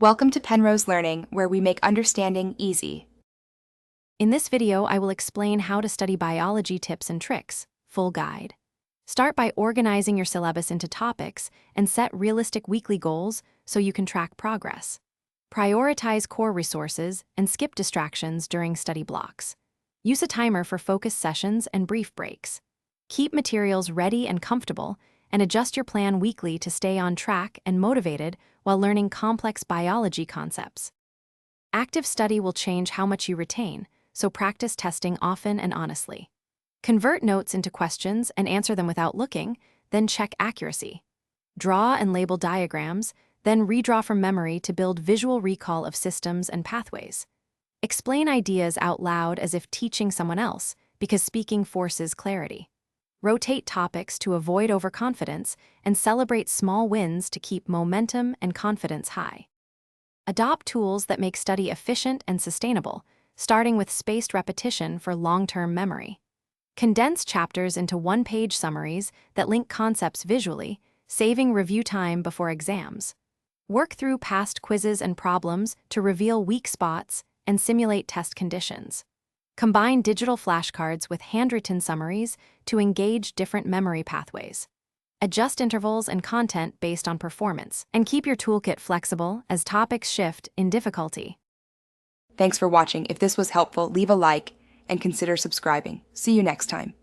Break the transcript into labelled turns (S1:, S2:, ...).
S1: Welcome to Penrose Learning, where we make understanding easy.
S2: In this video, I will explain how to study biology tips and tricks, full guide. Start by organizing your syllabus into topics and set realistic weekly goals so you can track progress. Prioritize core resources and skip distractions during study blocks. Use a timer for focused sessions and brief breaks. Keep materials ready and comfortable, and adjust your plan weekly to stay on track and motivated while learning complex biology concepts. Active study will change how much you retain, so practice testing often and honestly. Convert notes into questions and answer them without looking, then check accuracy. Draw and label diagrams, then redraw from memory to build visual recall of systems and pathways. Explain ideas out loud as if teaching someone else, because speaking forces clarity. Rotate topics to avoid overconfidence and celebrate small wins to keep momentum and confidence high. Adopt tools that make study efficient and sustainable, starting with spaced repetition for long-term memory. Condense chapters into one-page summaries that link concepts visually, saving review time before exams. Work through past quizzes and problems to reveal weak spots and simulate test conditions. Combine digital flashcards with handwritten summaries to engage different memory pathways. Adjust intervals and content based on performance, and keep your toolkit flexible as topics shift in difficulty.
S1: Thanks for watching. If this was helpful, leave a like and consider subscribing. See you next time.